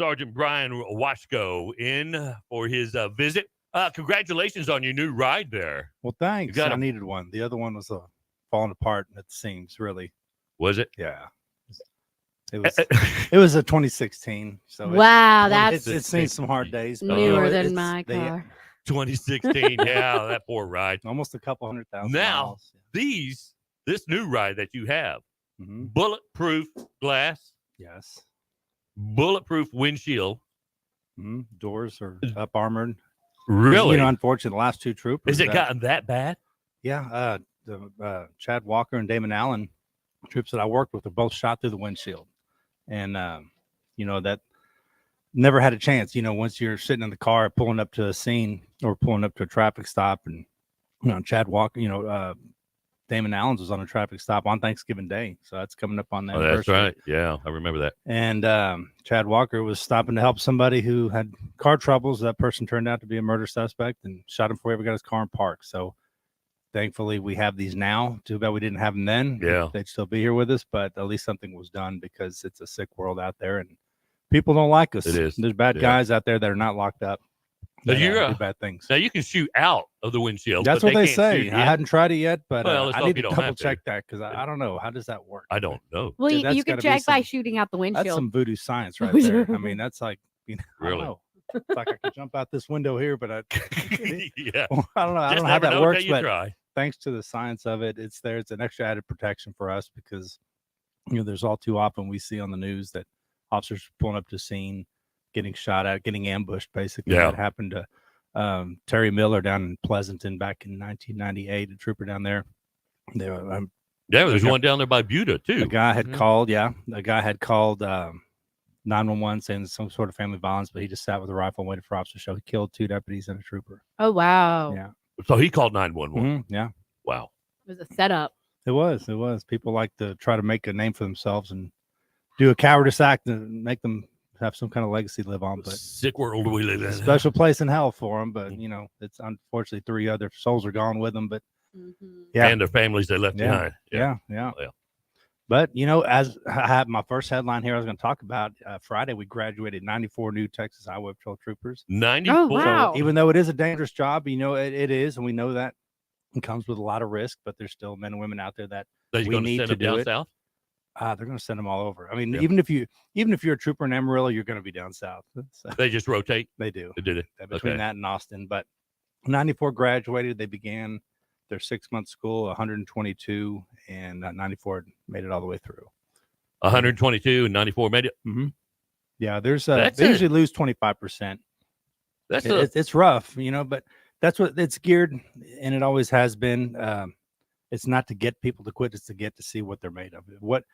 Sergeant Brian Washko in for his visit. Congratulations on your new ride there. Well, thanks. I needed one. The other one was falling apart at the seams, really. Was it? Yeah. It was a 2016. So wow, it's seen some hard days. But newer than my car. 2016. Yeah, that poor ride. Almost a couple 100,000 now, miles. This new ride that you have, mm-hmm. bulletproof glass. Yes. Bulletproof windshield. Mm-hmm. Doors are up armored. Really? Unfortunately, the last two troopers. Has it gotten that bad? Yeah. Chad Walker and Damon Allen, troops that I worked with, are both shot through the windshield. And, that never had a chance. Once you're sitting in the car pulling up to a scene or pulling up to a traffic stop, and, Chad Walker, Damon Allen's was on a traffic stop on Thanksgiving Day. So that's coming up on that. Oh, that's right. Yeah, I remember that. And Chad Walker was stopping to help somebody who had car troubles. That person turned out to be a murder suspect and shot him before he ever got his car in park. So thankfully we have these now. Too bad we didn't have them then. Yeah. They'd still be here with us, but at least something was done, because it's a sick world out there and people don't like us. It is. There's bad guys out there that are not locked up. That do bad things. Now you can shoot out of the windshield. That's what they say. I hadn't tried it yet, but I need to double check that, because I don't know. How does that work? I don't know. Well, you can check by shooting out the windshield. That's some voodoo science right there. I mean, that's like, really? I don't know. It's like I could jump out this window here, but yeah. I don't know. I don't know how that works, but try. Thanks to the science of it, it's there. It's an extra added protection for us, because there's all too often we see on the news that officers pulling up to scene, getting shot at, getting ambushed. Basically, that happened to Terry Miller down in Pleasanton back in 1998. A trooper down there. There's one down there by Buda too. A guy had called. Yeah, a guy had called 911 saying some sort of family violence, but he just sat with a rifle and waited for officer to show. He killed 2 deputies and a trooper. Oh wow! Yeah. So he called 911. Mm-hmm. Yeah. Wow. It was a setup. It was. People like to try to make a name for themselves and do a cowardice act and make them have some kind of legacy to live on. But sick world we live in. Special place in hell for them. But it's unfortunately 3 other souls are gone with them. But and their families they left behind. Yeah. But as I have my first headline here, I was going to talk about Friday. We graduated 94 new Texas Highway Patrol troopers. 94. Oh, wow. So even though it is a dangerous job, it is, and we know that it comes with a lot of risk. But there's still men and women out there that we need to do it. South? They're going to send them all over. I mean, even if you're a trooper in Amarillo, you're going to be down south. So they just rotate. They do. They did it between that and Austin. But 94 graduated. They began their 6-month school. 122 and 94 made it all the way through. 122 and 94 made it. Mm-hmm. Yeah, they usually lose 25%. It's rough, but that's what it's geared, and it always has been. It's not to get people to quit; it's to get to see what they're made of. What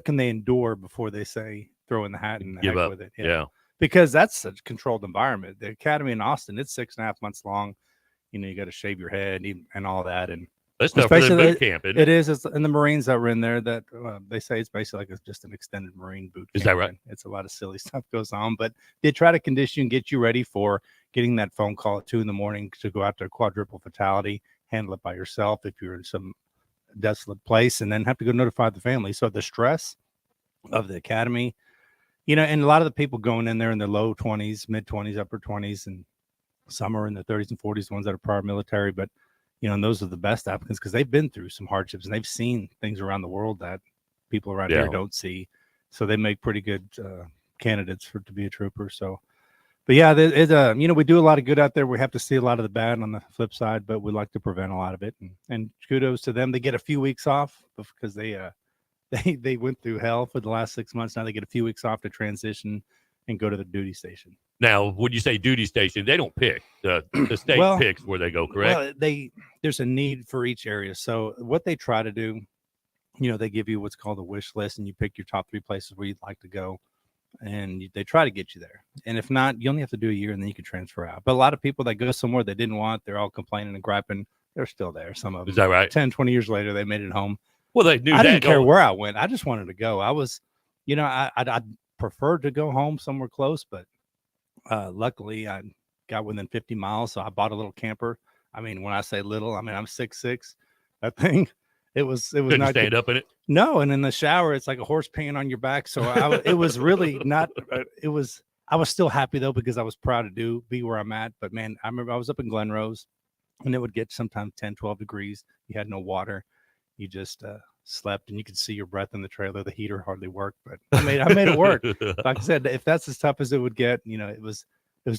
can they endure before they say throw in the hat and give up with it? Yeah, because that's a controlled environment. The academy in Austin, it's 6.5 months long. You got to shave your head and all that, and that's stuff for the boot camp. Isn't it? It is. It's, and the Marines that were in there, that they say it's basically like just an extended Marine boot camp. Is that right? It's a lot of silly stuff goes on, but they try to condition and get you ready for getting that phone call at 2 a.m. to go out to a quadruple fatality, handle it by yourself if you're in some desolate place, and then have to go notify the family. So the stress of the academy, and a lot of the people going in there in their low 20s, mid 20s, upper 20s, and some are in their 30s and 40s, the ones that are prior military, but and those are the best applicants because they've been through some hardships and they've seen things around the world that people around here don't see. So they make pretty good candidates to be a trooper. So, but yeah, we do a lot of good out there. We have to see a lot of the bad on the flip side, but we like to prevent a lot of it. And kudos to them. They get a few weeks off because they went through hell for the last 6 months. Now they get a few weeks off to transition and go to the duty station. Now, when you say duty station, they don't pick. The state picks where they go, correct? Well, there's a need for each area. So what they try to do, they give you what's called a wish list, and you pick your top 3 places where you'd like to go, and they try to get you there. And if not, you only have to do a year, and then you can transfer out. But a lot of people that go somewhere they didn't want, they're all complaining and griping. They're still there. Some of them. Is that right? 10, 20 years later, they made it home. Well, they knew I didn't care where I went. I just wanted to go. I was, I'd preferred to go home somewhere close, but luckily I got within 50 miles. So I bought a little camper. I mean, when I say little, I mean, I'm 6'6". That thing, It was Couldn't you not stand up in it. No, and in the shower, it's like a horse peeing on your back. So it was really not. It was. I was still happy though because I was proud to be where I'm at. But man, I remember I was up in Glen Rose, and it would get sometimes 10, 12 degrees. You had no water. You just slept, and you could see your breath in the trailer. The heater hardly worked, but I made it work. Like I said, if that's as tough as it would get, it was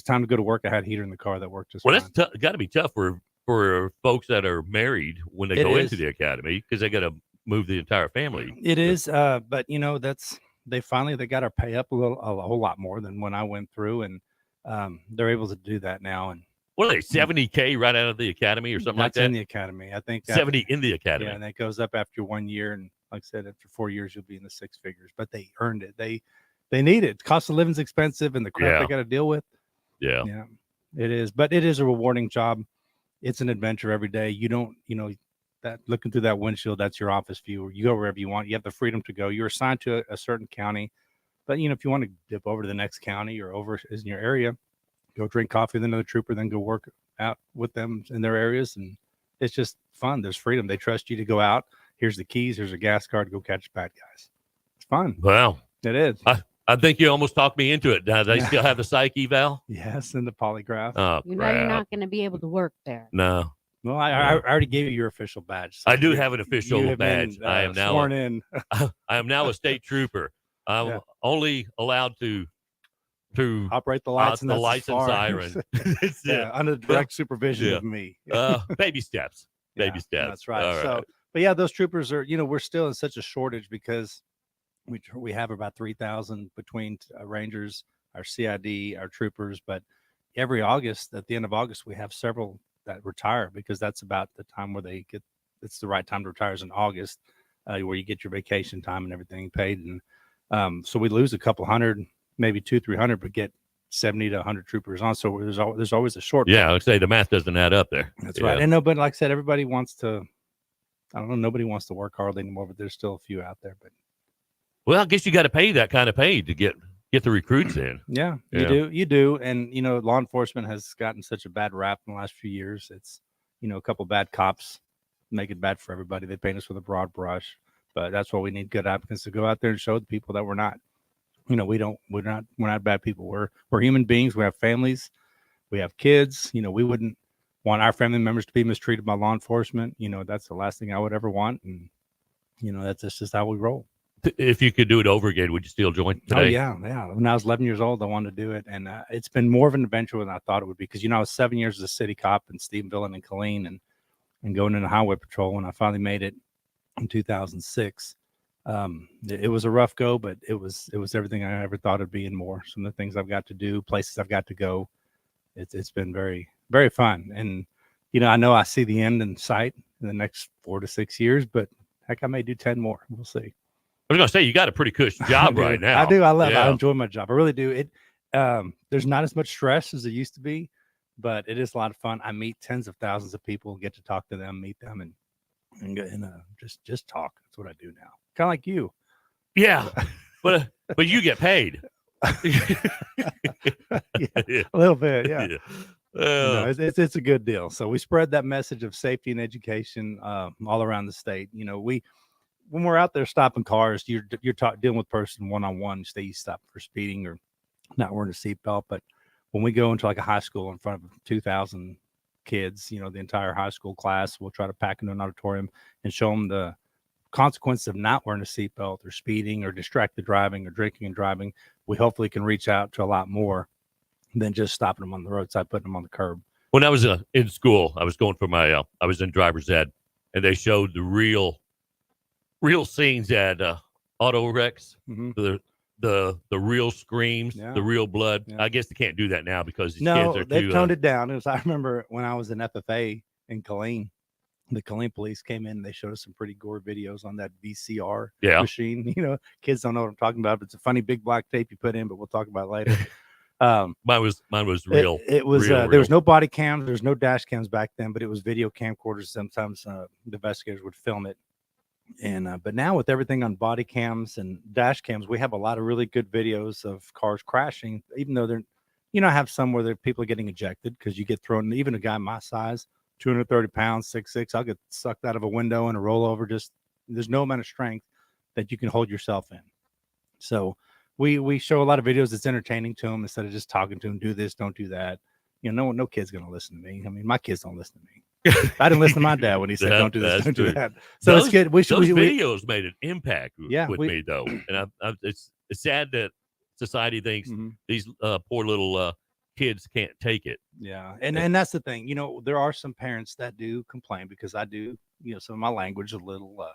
time to go to work. I had a heater in the car that worked just fine. That's got to be tough for folks that are married when they go into the academy because they got to move the entire family. It is, but they got our pay up a whole lot more than when I went through, and they're able to do that now. And what are they, $70K right out of the academy or something like that? In the academy, I think 70 in the academy. Yeah, and that goes up after 1 year, and like I said, after 4 years, you'll be in the six figures. But they earned it. They need it. Cost of living's expensive, and the crap they got to deal with. Yeah, it is. But it is a rewarding job. It's an adventure every day. You don't, that looking through that windshield, that's your office view. You go wherever you want. You have the freedom to go. You're assigned to a certain county, but if you want to dip over to the next county or over in your area, go drink coffee with another trooper, then go work out with them in their areas, and it's just fun. There's freedom. They trust you to go out. Here's the keys. Here's a gas card. Go catch bad guys. It's fun. Wow, it is. I think you almost talked me into it. Do they still have the psych eval? Yes, and the polygraph. Oh, you're not going to be able to work there. No. Well, I already gave you your official badge. So I do have an official badge. I am now sworn in. I am now a state trooper. I'm only allowed to operate the lights and siren. Under the direct supervision of me. Baby steps. Baby steps. That's right. So, but yeah, those troopers are. We're still in such a shortage because we have about 3,000 between Rangers, our CID, our troopers. But every August, at the end of August, we have several that retire because that's about the time where it's the right time to retire is in August, where you get your vacation time and everything paid. And so we lose a couple hundred, maybe 200-300, but get 70 to 100 troopers on. So there's always a short. Yeah, I'd say the math doesn't add up there. That's right. And but like I said, everybody wants to. I don't know. Nobody wants to work hard anymore, but there's still a few out there. But well, I guess you got to pay that kind of pay to get the recruits in. Yeah, you do. And, law enforcement has gotten such a bad rap in the last few years. It's, a couple bad cops make it bad for everybody. They paint us with a broad brush, but that's why we need good applicants to go out there and show the people that we're not, we're not bad people. We're human beings. We have families. We have kids. We wouldn't want our family members to be mistreated by law enforcement. That's the last thing I would ever want. And, that's just how we roll. If you could do it over again, would you still join today? Oh, yeah. When I was 11 years old, I wanted to do it. And it's been more of an adventure than I thought it would be. Because, I was 7 years as a city cop in Stephenville and in Killeen and going into highway patrol. And I finally made it in 2006. It was a rough go, but it was everything I ever thought it'd be and more. Some of the things I've got to do, places I've got to go. It's been very, very fun. And, I know I see the end in sight in the next 4 to 6 years, but heck, I may do 10 more. We'll see. I was going to say, you got a pretty cushy job right now. I do. I love it. I enjoy my job. I really do. It. There's not as much stress as it used to be, but it is a lot of fun. I meet tens of thousands of people, get to talk to them, meet them, and just talk. That's what I do now. Kind of like you. Yeah, but you get paid. A little bit. Yeah. It's a good deal. So we spread that message of safety and education all around the state. When we're out there stopping cars, you're dealing with person one-on-one. Say you stop for speeding or not wearing a seatbelt. But when we go into like a high school in front of 2,000 kids, the entire high school class, we'll try to pack into an auditorium and show them the consequence of not wearing a seatbelt or speeding or distracted driving or drinking and driving. We hopefully can reach out to a lot more than just stopping them on the roadside, putting them on the curb. When I was in school, I was going for my I was in driver's ed, and they showed the real scenes at auto wrecks, the real screams, the real blood. I guess they can't do that now because these kids are they've toned it down. I remember when I was in FFA in Killeen, the Killeen police came in and they showed us some pretty gore videos on that VCR machine. Kids don't know what I'm talking about, but it's a funny big black tape you put in, but we'll talk about it later. Mine was real. It was real. There was no body cams, there's no dash cams back then, but it was video camcorders. Sometimes the investigators would film it. And but now with everything on body cams and dash cams, we have a lot of really good videos of cars crashing, even though they're, I have some where people are getting ejected because you get thrown, even a guy my size 230 pounds, 6'6". I'll get sucked out of a window and a rollover. Just there's no amount of strength that you can hold yourself in. So we show a lot of videos that's entertaining to them instead of just talking to them. Do this, don't do that. No kid's gonna listen to me. I mean, my kids don't listen to me. I didn't listen to my dad when he said, "Don't do this, don't do that." So it's good. Those videos made an impact with me, though, and it's sad that society thinks these poor little kids can't take it. Yeah, and that's the thing. There are some parents that do complain because I do. Some of my language a little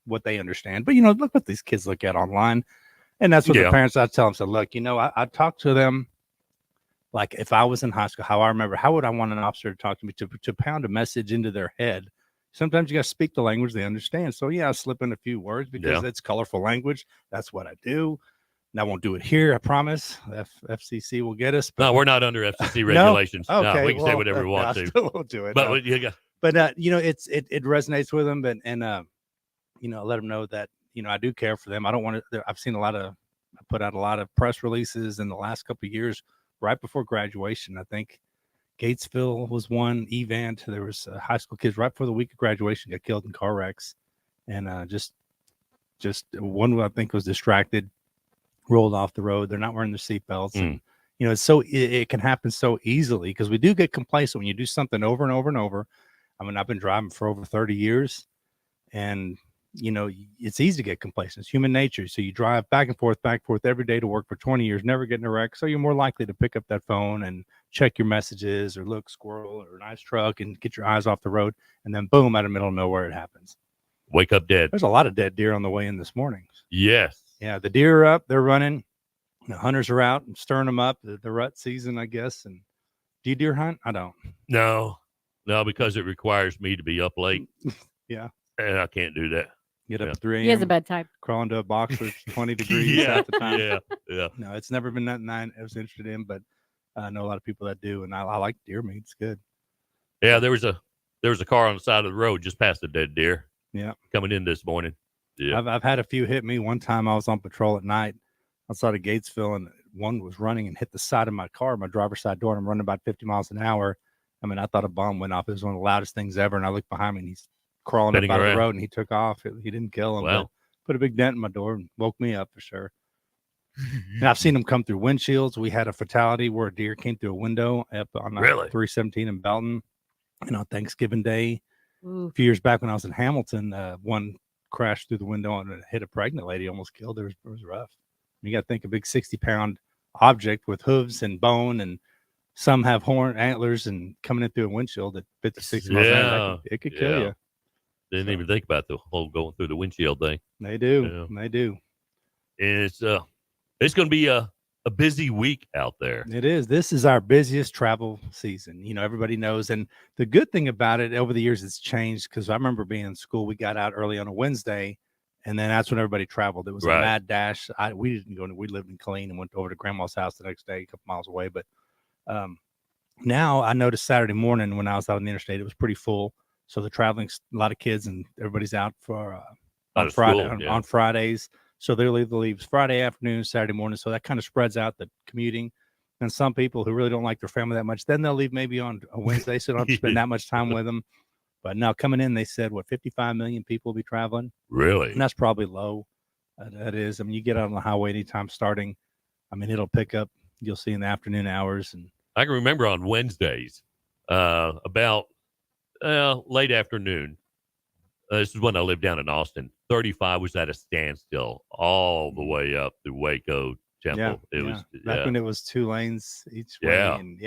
what they understand, but look what these kids look at online, and that's what the parents I tell them. So look, I talk to them. Like if I was in high school, how would I want an officer to talk to me to pound a message into their head? Sometimes you got to speak the language they understand. So I slip in a few words because it's colorful language. That's what I do. And I won't do it here. I promise. FCC will get us. But, no, we're not under FCC regulations. No? Okay, no, we can say whatever we want to. Still won't do it. But it resonates with them, and let them know that I do care for them. I don't want to. I've seen I put out a lot of press releases in the last couple of years. Right before graduation, I think Gatesville was one event. There was high school kids right before the week of graduation got killed in car wrecks, and just one I think was distracted, rolled off the road. They're not wearing their seatbelts, and it's it can happen so easily because we do get complacent when you do something over and over and over. I mean, I've been driving for over 30 years, and it's easy to get complacent. It's human nature. So you drive back and forth every day to work for 20 years, never getting a wreck. So you're more likely to pick up that phone and check your messages or look squirrel or nice truck and get your eyes off the road. And then boom, out of the middle of nowhere, it happens. Wake up dead. There's a lot of dead deer on the way in this morning. Yes. Yeah. The deer are up, they're running. The hunters are out and stirring them up. The rut season, I guess. And do you deer hunt? I don't. No, because it requires me to be up late. Yeah. And I can't do that. Get up at 3 a.m. He has a bedtime. Crawl into a box with 20 degrees at the time. Yeah. No, it's never been nothing I was interested in, but I know a lot of people that do, and I like deer meat. It's good. Yeah, there was a car on the side of the road just past a dead deer. Yeah, coming in this morning. Yeah, I've had a few hit me. One time I was on patrol at night outside of Gatesville, and one was running and hit the side of my car, my driver's side door, and I'm running about 50 miles an hour. I mean, I thought a bomb went off. It was one of the loudest things ever, and I looked behind me, and he's crawling up out of the road, and he took off. He didn't kill him. Well, put a big dent in my door and woke me up for sure. And I've seen them come through windshields. We had a fatality where a deer came through a window up on 317 in Belton, and on Thanksgiving Day, a few years back when I was in Hamilton, one crashed through the window and hit a pregnant lady, almost killed her. It was rough. You got to think a big 60-pound object with hooves and bone, and some have horn antlers, and coming in through a windshield at 50, 60 miles an hour, it could kill you. Didn't even think about the whole going through the windshield thing. They do. They do. And it's going to be a busy week out there. It is. This is our busiest travel season. Everybody knows. And the good thing about it, over the years, it's changed, because I remember being in school, we got out early on a Wednesday, and then that's when everybody traveled. It was a mad dash. We didn't go. We lived in Killeen and went over to Grandma's house the next day, a couple miles away. But now I noticed Saturday morning when I was out on the interstate, it was pretty full. So the traveling, a lot of kids, and everybody's out for on Fridays. So they'll leave Friday afternoon, Saturday morning. So that kind of spreads out the commuting. And some people who really don't like their family that much, then they'll leave maybe on a Wednesday, so they don't have to spend that much time with them. But now coming in, they said, 55 million people will be traveling. Really? And that's probably low. That is. I mean, you get out on the highway anytime starting. I mean, it'll pick up. You'll see in the afternoon hours. And I can remember on Wednesdays, about late afternoon. This is when I lived down in Austin. 35 was at a standstill all the way up through Waco Temple. It was back when it was 2 lanes each way. And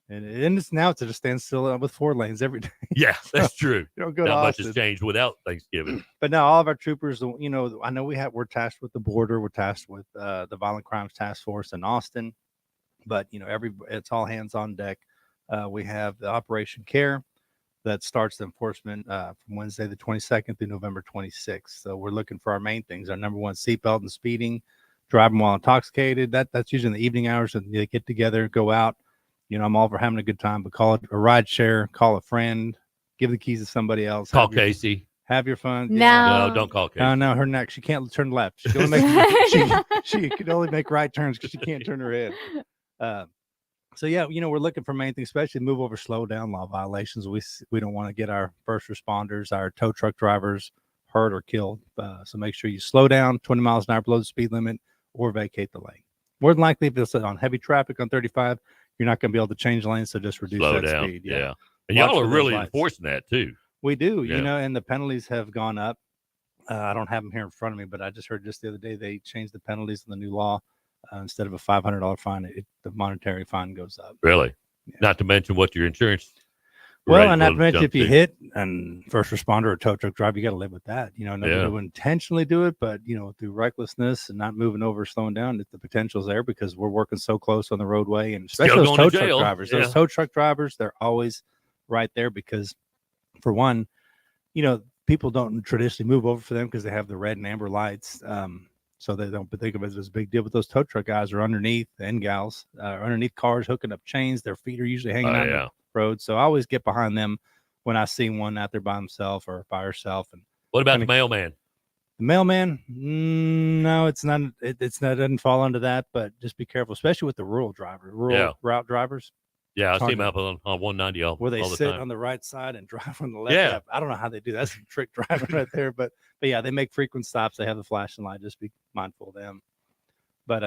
and it's now it's at a standstill with 4 lanes every day. Yeah, that's true. You don't go Not to much Austin. has changed without Thanksgiving. But now all of our troopers, I know we're tasked with the border. We're tasked with the Violent Crimes Task Force in Austin. But it's all hands on deck. We have the Operation Care that starts the enforcement from Wednesday the 22nd through November 26th. So we're looking for our main things. Our number one, seatbelt and speeding, driving while intoxicated. That's usually in the evening hours, and they get together, go out. I'm all for having a good time, but call it a ride share, call a friend, give the keys to somebody else. Call Casey. Have your fun. No, don't call Casey. No, her neck. She can't turn left. She can only make right turns because she can't turn her head. So yeah, we're looking for main things, especially move over, slow down law violations. We don't want to get our first responders, our tow truck drivers hurt or killed. So make sure you slow down 20 miles an hour below the speed limit or vacate the lane. More than likely, if it's on heavy traffic on 35, you're not going to be able to change lanes. So just reduce Slow that down. speed. Yeah. And Watch y'all for are those really lights. enforcing that too. We do, Yeah. and the penalties have gone up. I don't have them here in front of me, but I just heard just the other day they changed the penalties in the new law. Instead of a $500 fine, the monetary fine goes up. Really? Yeah. Not to mention what your insurance. Well, rate and not will to mention jump if you to. hit and first responder or tow truck driver, you got to live with that. Nobody would intentionally do it, but through recklessness and not moving over, slowing down, the potential's there because we're working so close on the roadway, and especially Still those going tow to truck jail. drivers. Yeah. Those tow truck drivers, they're always right there because, for one, people don't traditionally move over for them because they have the red and amber lights. So they don't think of it as a big deal. But those tow truck guys are underneath, and gals are underneath cars, hooking up chains. Their feet are usually hanging out the road. So I always get behind them when I see one out there by himself or by herself. And what about the mailman? The mailman? No, it's not. It's not. It doesn't fall under that. But just be careful, especially with the rural route drivers. Yeah, I see them up on 190 all where they all the sit time. on the right side and drive on the left. Yeah. I don't know how they do that. That's some trick driving right there. But yeah, they make frequent stops. They have the flashing light. Just be mindful of them. But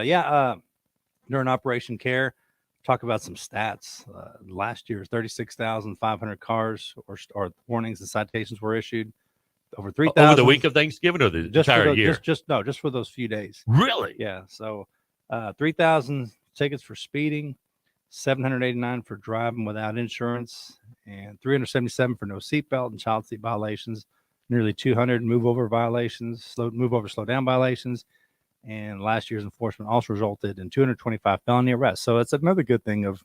during Operation Care, talk about some stats. Last year, 36,500 cars or warnings and citations were issued. Over 3,000 over the week of Thanksgiving or the entire year. Just for those few days. Really? Yeah. So 3,000 tickets for speeding. 789 for driving without insurance, and 377 for no seatbelt and child seat violations. Nearly 200 move over violations, slow down violations, and last year's enforcement also resulted in 225 felony arrests. So it's another good thing of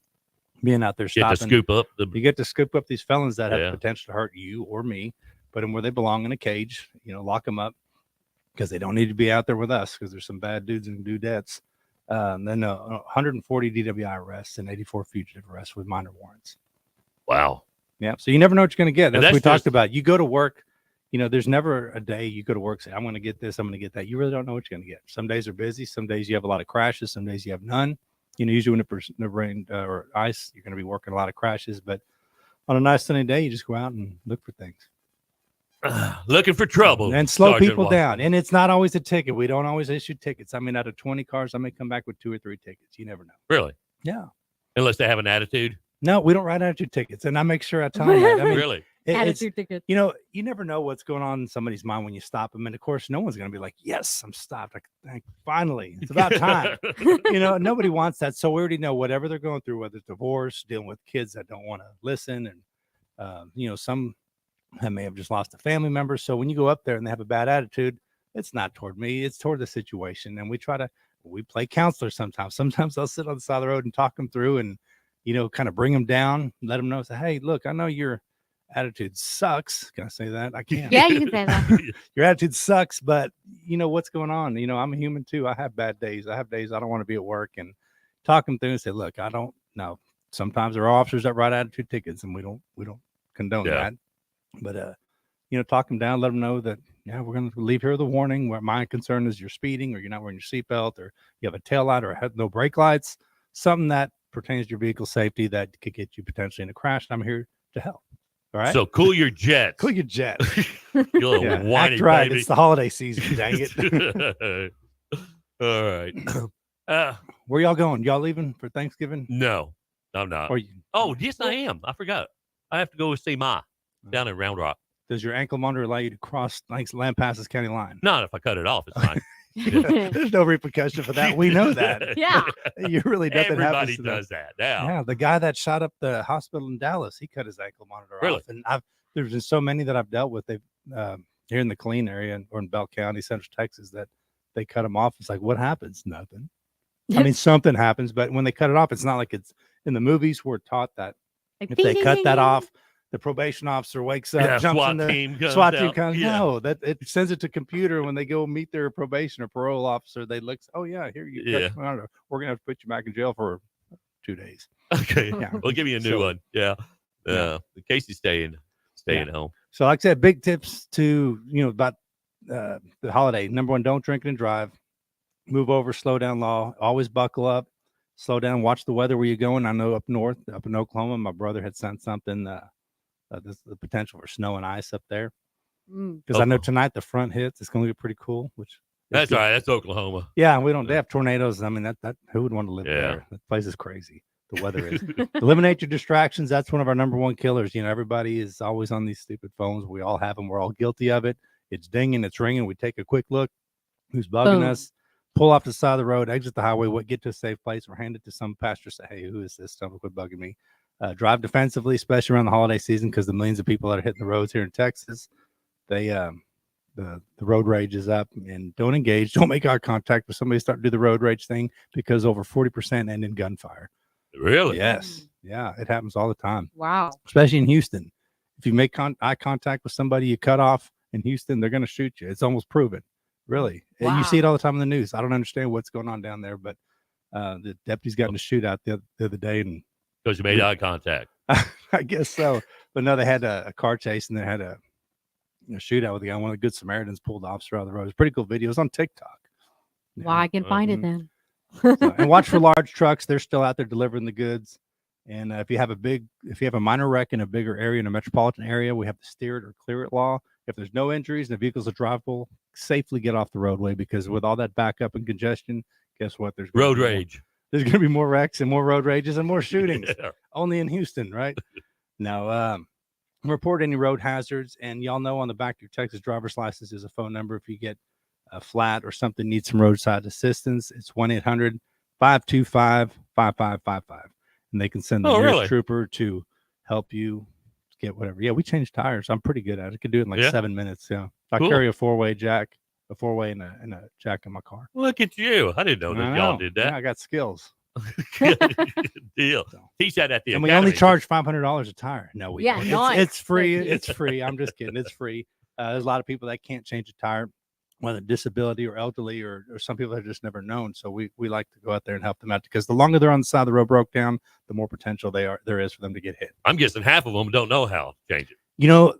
being out there stopping. You get to scoop up these felons that have potential to hurt you or me, put them where they belong in a cage. Lock them up because they don't need to be out there with us because there's some bad dudes and dudettes. Then 140 DWI arrests and 84 fugitive arrests with minor warrants. Wow. Yeah. So you never know what you're going to get. That's what we talked about. You go to work, there's never a day you go to work, say, I'm going to get this, I'm going to get that. You really don't know what you're going to get. Some days are busy. Some days you have a lot of crashes. Some days you have none. Usually when it's rain or ice, you're going to be working a lot of crashes. But on a nice sunny day, you just go out and look for things. Looking for trouble and slow people down. And it's not always a ticket. We don't always issue tickets. I mean, out of 20 cars, I may come back with 2 or 3 tickets. You never know. Really? Yeah. Unless they have an attitude. No, we don't write attitude tickets. And I make sure I tell them that. I mean, really? Attitude tickets. You never know what's going on in somebody's mind when you stop them. And of course, no one's going to be like, yes, I'm stopped. Finally, it's about time. Nobody wants that. So we already know whatever they're going through, whether it's divorce, dealing with kids that don't want to listen. And, some I may have just lost a family member. So when you go up there and they have a bad attitude, it's not toward me, it's toward the situation. And we play counselor sometimes. Sometimes I'll sit on the side of the road and talk them through and, kind of bring them down, let them know, say, hey, look, I know your attitude sucks. Can I say that? I can't. Yeah, you can say that. Your attitude sucks, but what's going on? I'm a human too. I have bad days. I have days I don't want to be at work, and talk them through and say, look, I don't know. Sometimes there are officers that write attitude tickets and we don't condone that. But, talk them down, let them know that, we're going to leave here with a warning where my concern is you're speeding or you're not wearing your seatbelt or you have a tail light or have no brake lights, something that pertains to your vehicle safety that could get you potentially in a crash. And I'm here to help. All right. So cool your jets. Cool your jet. You little whiny act right. baby. It's the holiday season. Dang it. All right. Where y'all going? Y'all leaving for Thanksgiving? No, I'm not. Yes, I am. I forgot. I have to go see Ma down in Round Rock. Does your ankle monitor allow you to cross Lampasas County line? Not if I cut it off. It's fine. There's no repercussion for that. We know that. Yeah. You really nothing Everybody happens to does that now. Yeah. The guy that shot up the hospital in Dallas, he cut his ankle monitor off. And there's been so many that I've dealt with. They've here in the Killeen area or in Bell County, Central Texas, that they cut them off. It's like, what happens? Nothing. I mean, something happens, but when they cut it off, it's not like it's in the movies. We're taught that if they cut that off, the probation officer wakes up, jumps in the SWAT team comes. Yeah. No, that it sends it to computer when they go meet their probation or parole officer. They look, oh yeah, here you go. We're gonna have to put you back in jail for 2 days. Okay, we'll give you a new one. Yeah, Casey's staying home. So, like I said, big tips to about the holiday. Number one, don't drink and drive. Move over, slow down law. Always buckle up. slow down, watch the weather where you're going. I know up north, up in Oklahoma, my brother had sent something, the potential for snow and ice up there. Because I know tonight the front hits. It's going to be pretty cool, which That's all right. That's Oklahoma. yeah, they have tornadoes. I mean, that who would want to live there? That place is crazy. The weather is. Eliminate your distractions. That's one of our number one killers. You know, everybody is always on these stupid phones. We all have them. We're all guilty of it. It's dinging. It's ringing. We take a quick look. Who's bugging us? Pull off the side of the road. Exit the highway. Get to a safe place, or hand it to some pastor. Say, hey, who is this? Someone quit bugging me. Drive defensively, especially around the holiday season, because the millions of people that are hitting the roads here in Texas, they the road rage is up. And don't engage. Don't make eye contact with somebody. Start to do the road rage thing, because over 40% end in gunfire. Really? Yes. Yeah, it happens all the time. Wow. Especially in Houston. If you make eye contact with somebody you cut off in Houston, they're going to shoot you. It's almost proven. Really. Wow. You see it all the time in the news. I don't understand what's going on down there, but the deputies got in a shootout the other day. And because you made eye contact. I guess so. But no, they had a car chase, and they had a shootout with the guy. One of the Good Samaritans pulled the officer out of the road. It's a pretty cool video. It's on TikTok. Well, I can find it then. And watch for large trucks. They're still out there delivering the goods. And if you have a minor wreck in a bigger area, in a metropolitan area, we have the steer it or clear it law. If there's no injuries and the vehicles are drivable, safely get off the roadway, because with all that backup and congestion, guess what? There's road rage. There's going to be more wrecks and more road rages and more shootings. Yeah. Only in Houston, right? Now, report any road hazards. And y'all know on the back of your Texas driver's license is a phone number. If you get a flat or something, needs some roadside assistance, it's 1-800-525-5555. And they can send the nearest trooper to help you get whatever. Yeah, we change tires. I'm pretty good at it. I could do it in like 7 minutes. Yeah. I carry a four-way jack, and a jack in my car. Look at you. I didn't know that y'all did that. Yeah, I got skills. Good deal. Teach that at the and academy. we only charge $500 a tire. No, we don't. Nice. It's free. It's free. I'm just kidding. It's free. There's a lot of people that can't change a tire, whether disability or elderly, or some people that are just never known. So we like to go out there and help them out, because the longer they're on the side of the road broke down, the more potential there is for them to get hit. I'm guessing half of them don't know how to change it. You know,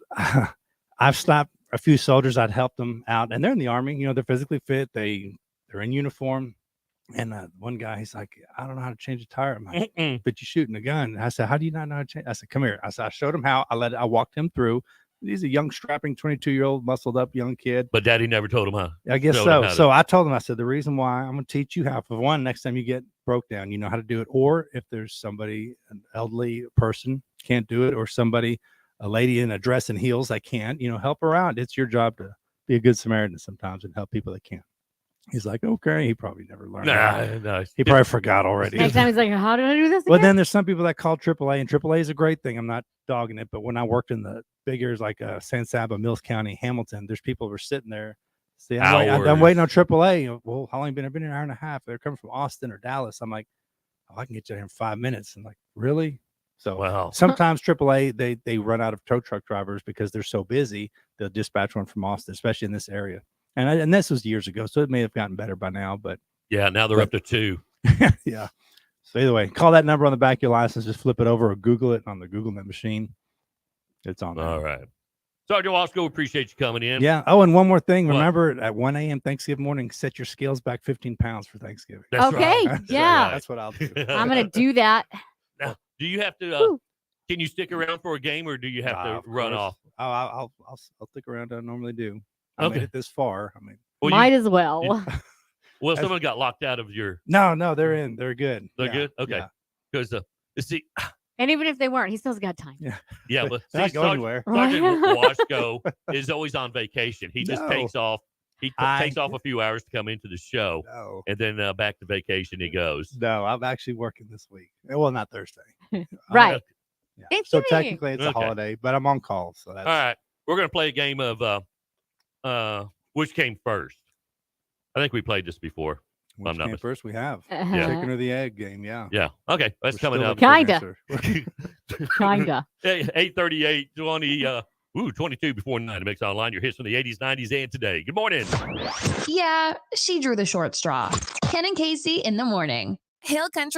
I've stopped a few soldiers. I'd help them out, and they're in the Army. You know, they're physically fit. They're in uniform. And one guy, he's like, I don't know how to change a tire. I'm like, but you're shooting a gun. And I said, how do you not know how to change? I said, come here. I said, I showed him how. I walked him through. He's a young, strapping 22-year-old, muscled up young kid. But Daddy never told him how. I guess so. So I told him, I said, the reason why I'm going to teach you how. For one, next time you get broke down, you know how to do it. Or if there's somebody, an elderly person can't do it, or somebody, a lady in a dress and heels that can't, help her out. It's your job to be a good Samaritan sometimes and help people that can't. He's like, okay. He probably never learned. No. He probably forgot already. Next time he's like, how did I do this again? Well, then there's some people that call AAA, and AAA is a great thing. I'm not dogging it, but when I worked in the big areas like San Saba, Mills County, Hamilton, there's people who are sitting there. See, I'm waiting on AAA. Well, how long I've been an hour and a half. They're coming from Austin or Dallas. I'm like, I can get you there in 5 minutes. I'm like, really? So sometimes AAA, they run out of tow truck drivers because they're so busy. They'll dispatch one from Austin, especially in this area. And this was years ago, so it may have gotten better by now. But yeah, now they're up to 2. Yeah. So either way, call that number on the back of your license. Just flip it over or Google it on the GoogleNet machine. It's on there. All right. Sergeant Washko, appreciate you coming in. Yeah. Oh, and one more thing. Remember, at 1 a.m. Thanksgiving morning, set your scales back 15 pounds for Thanksgiving. That's okay. Right. Yeah. That's what I'll do. I'm going to do that. Now, do you have to, can you stick around for a game, or do you have to run off? I'll stick around. I normally do. I made it this far. I mean, might as well. Well, someone got locked out of your. No, they're in. They're good. They're good. Okay. Because see. And even if they weren't, he still's got time. Yeah, but not going anywhere. Sergeant Washko is always on vacation. He just takes off. He takes off a few hours to come into the show, and then back to vacation he goes. No, I'm actually working this week. Well, not Thursday. Right. Yeah. So technically it's a holiday, but I'm on call. So that's all right. We're gonna play a game of which came first. I think we played this before. Which came first? We have chicken or the egg game. Yeah. Yeah. Okay. That's coming up. Kinda. 8:38, 22 before 9 to Mix Online. Your hits from the 80s, 90s, and today. Good morning. Yeah, she drew the short straw. Ken and Casey in the morning. Hill Country.